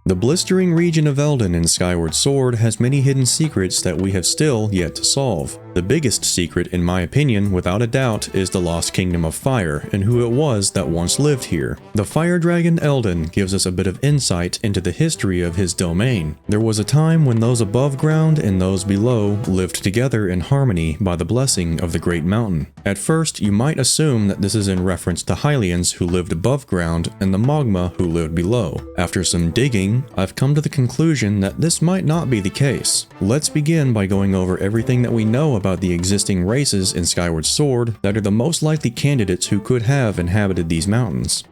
The blistering region of Eldin in Skyward Sword has many hidden secrets that we have still yet to solve. The biggest secret, in my opinion, without a doubt, is the Lost Kingdom of Fire and who it was that once lived here. The fire dragon Eldin gives us a bit of insight into the history of his domain. There was a time when those above ground and those below lived together in harmony by the blessing of the Great Mountain. At first, you might assume that this is in reference to Hylians who lived above ground and the Magma who lived below. After some digging, I've come to the conclusion that this might not be the case. Let's begin by going over everything that we know about the existing races in Skyward Sword that are the most likely candidates who could have inhabited these mountains.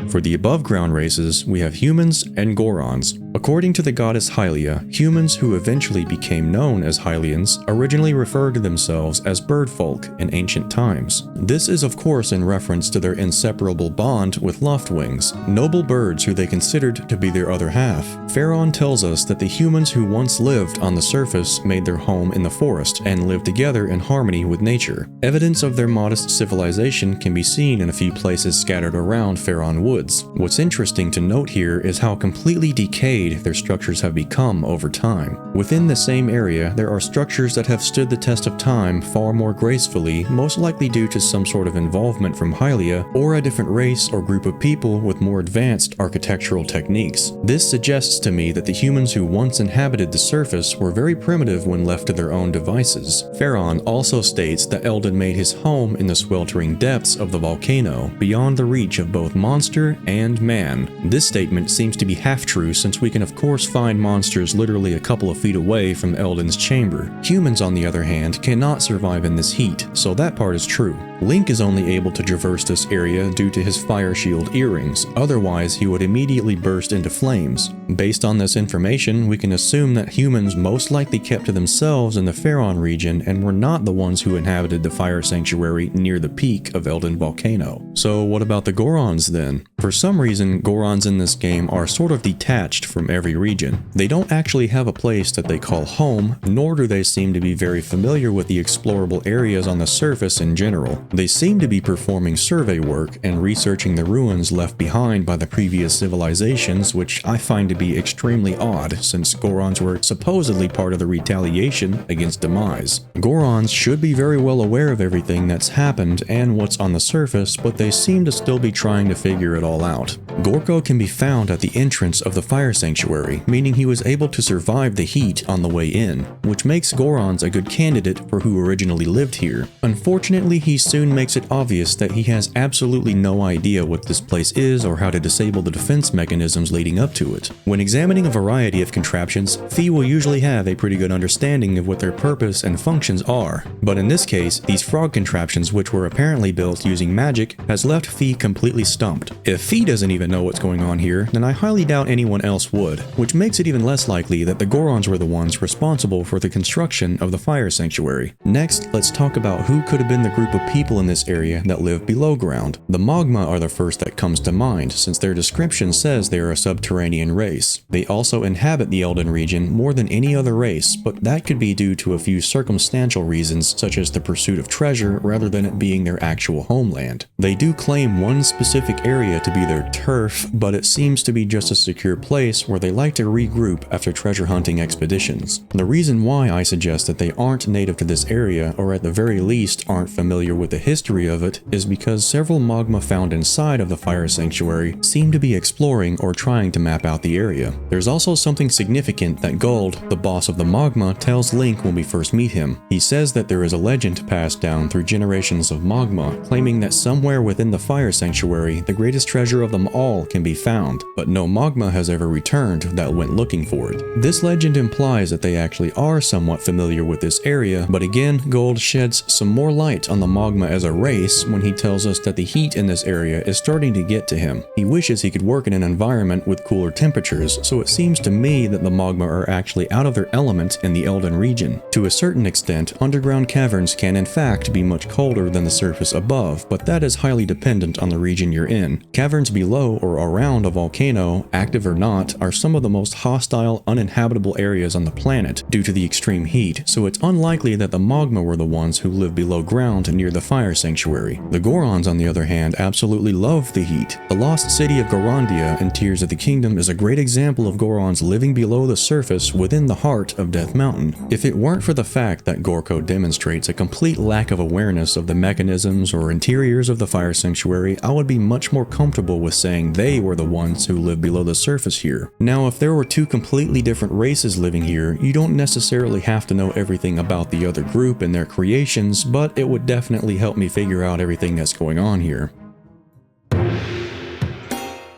For the above-ground races, we have humans and Gorons. According to the goddess Hylia, humans who eventually became known as Hylians originally referred to themselves as birdfolk in ancient times. This is of course in reference to their inseparable bond with Loftwings, noble birds who they considered to be their other half. Pharaon tells us that the humans who once lived on the surface made their home in the forest and lived together in harmony with nature. Evidence of their modest civilization can be seen in a few places scattered around Pharaon Woods. What's interesting to note here is how completely decayed their structures have become over time. Within the same area, there are structures that have stood the test of time far more gracefully, most likely due to some sort of involvement from Hylia or a different race or group of people with more advanced architectural techniques. This suggests to me that the humans who once inhabited the surface were very primitive when left to their own devices. Pharaon also states that Eldin made his home in the sweltering depths of the volcano, beyond the reach of both monster and man. This statement seems to be half-true since we can of course find monsters literally a couple of feet away from Eldin's chamber. Humans on the other hand cannot survive in this heat, so that part is true. Link is only able to traverse this area due to his fire shield earrings, otherwise he would immediately burst into flames. Based on this information, we can assume that humans most likely kept to themselves in the Pharaon region and were not the ones who inhabited the fire sanctuary near the peak of Eldin Volcano. So what about the Gorons then? For some reason, Gorons in this game are sort of detached from every region. They don't actually have a place that they call home, nor do they seem to be very familiar with the explorable areas on the surface in general. They seem to be performing survey work and researching the ruins left behind by the previous civilizations, which I find to be extremely odd since Gorons were supposedly part of the retaliation against Demise. Gorons should be very well aware of everything that's happened and what's on the surface, but they seem to still be trying to figure it all out. Gorko can be found at the entrance of the fire sanctuary, meaning he was able to survive the heat on the way in, which makes Gorons a good candidate for who originally lived here. Unfortunately, he soon makes it obvious that he has absolutely no idea what this place is or how to disable the defense mechanisms leading up to it. When examining a variety of contraptions, Fee will usually have a pretty good understanding of what their purpose and functions are, but in this case, these frog contraptions, which were apparently built using magic, has left Fee completely stumped. If Fee doesn't even know what's going on here, then I highly doubt anyone else would, which makes it even less likely that the Gorons were the ones responsible for the construction of the fire sanctuary. Next, let's talk about who could have been the group of people in this area that live below ground. The Magma are the first that comes to mind, since their description says they are a subterranean race. They also inhabit the Eldin region more than any other race, but that could be due to a few circumstantial reasons such as the pursuit of treasure rather than it being their actual homeland. They do claim one specific area to be their turf, but it seems to be just a secure place where they like to regroup after treasure hunting expeditions. The reason why I suggest that they aren't native to this area, or at the very least aren't familiar with the history of it, is because several magma found inside of the fire sanctuary seem to be exploring or trying to map out the area. There's also something significant that Gold, the boss of the magma, tells Link when we first meet him. He says that there is a legend passed down through generations of magma, claiming that somewhere within the fire sanctuary, the greatest treasure of them all can be found, but no magma has ever returned that went looking for it. This legend implies that they actually are somewhat familiar with this area, but again, Gold sheds some more light on the magma as a race when he tells us that the heat in this area is starting to get to him. He wishes he could work in an environment with cooler temperatures, so it seems to me that the magma are actually out of their element in the Eldin region. To a certain extent, underground caverns can in fact be much colder than the surface above, but that is highly dependent on the region you're in. caverns below or around a volcano, active or not, are some of the most hostile, uninhabitable areas on the planet due to the extreme heat, so it's unlikely that the magma were the ones who live below ground near the fire sanctuary. The Gorons, on the other hand, absolutely love the heat. The lost city of Gorondia in Tears of the Kingdom is a great example of Gorons living below the surface within the heart of Death Mountain. If it weren't for the fact that Gorko demonstrates a complete lack of awareness of the mechanisms or interiors of the fire sanctuary, I would be much more comfortable with saying they were the ones who live below the surface here. Now, if there were two completely different races living here, you don't necessarily have to know everything about the other group and their creations, but it would definitely help me figure out everything that's going on here.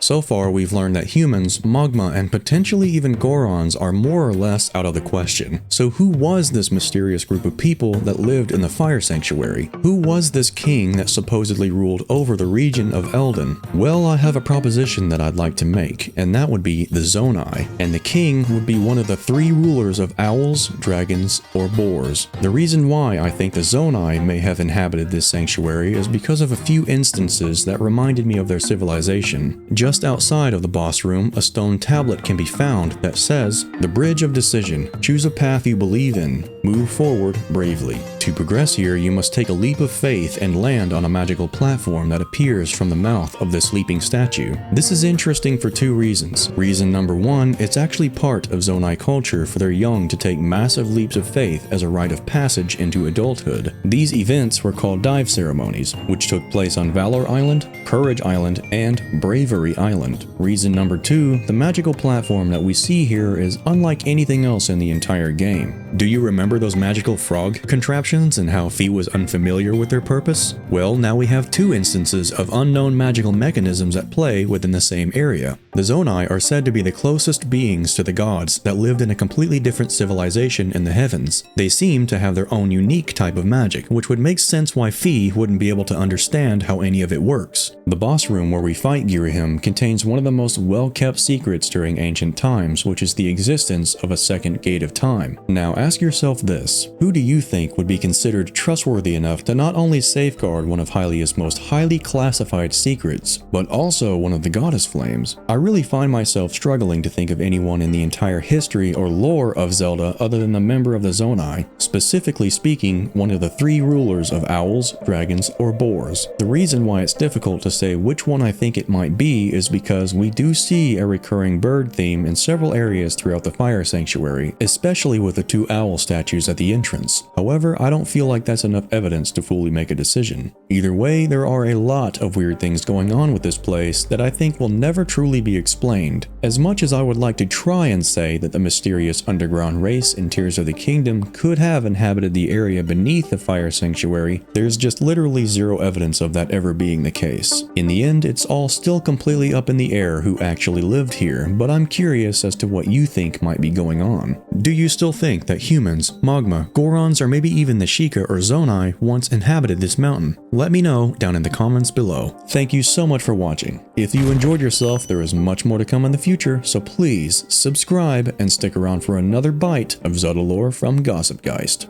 So far, we've learned that humans, magma, and potentially even Gorons are more or less out of the question. So who was this mysterious group of people that lived in the fire sanctuary? Who was this king that supposedly ruled over the region of Eldin? Well, I have a proposition that I'd like to make, and that would be the Zonai, and the king would be one of the three rulers of owls, dragons, or boars. The reason why I think the Zonai may have inhabited this sanctuary is because of a few instances that reminded me of their civilization. Just outside of the boss room, a stone tablet can be found that says, "The Bridge of Decision. Choose a path you believe in. Move forward bravely." To progress here, you must take a leap of faith and land on a magical platform that appears from the mouth of this sleeping statue. This is interesting for two reasons. Reason number one, it's actually part of Zonai culture for their young to take massive leaps of faith as a rite of passage into adulthood. These events were called dive ceremonies, which took place on Valor Island, Courage Island, and Bravery Island. Reason number two, the magical platform that we see here is unlike anything else in the entire game. Do you remember those magical frog contraptions and how Fee was unfamiliar with their purpose? Well, now we have two instances of unknown magical mechanisms at play within the same area. The Zonai are said to be the closest beings to the gods that lived in a completely different civilization in the heavens. They seem to have their own unique type of magic, which would make sense why Fee wouldn't be able to understand how any of it works. The boss room where we fight Girahim contains one of the most well-kept secrets during ancient times, which is the existence of a second gate of time. Now ask yourself this, who do you think would be considered trustworthy enough to not only safeguard one of Hylia's most highly classified secrets, but also one of the goddess flames? I really find myself struggling to think of anyone in the entire history or lore of Zelda other than the member of the Zonai, specifically speaking, one of the three rulers of owls, dragons, or boars. The reason why it's difficult to say which one I think it might be is because we do see a recurring bird theme in several areas throughout the fire sanctuary, especially with the two owl statues at the entrance. However, I don't feel like that's enough evidence to fully make a decision. Either way, there are a lot of weird things going on with this place that I think will never truly be explained. As much as I would like to try and say that the mysterious underground race in Tears of the Kingdom could have inhabited the area beneath the fire sanctuary, there's just literally zero evidence of that ever being the case. In the end, it's all still completely up in the air who actually lived here, but I'm curious as to what you think might be going on. Do you still think that humans, magma, Gorons, or maybe even the Sheikah or Zonai once inhabited this mountain? Let me know down in the comments below. Thank you so much for watching. If you enjoyed yourself, there is much more to come in the future, so please subscribe and stick around for another bite of Zelda lore from Geist.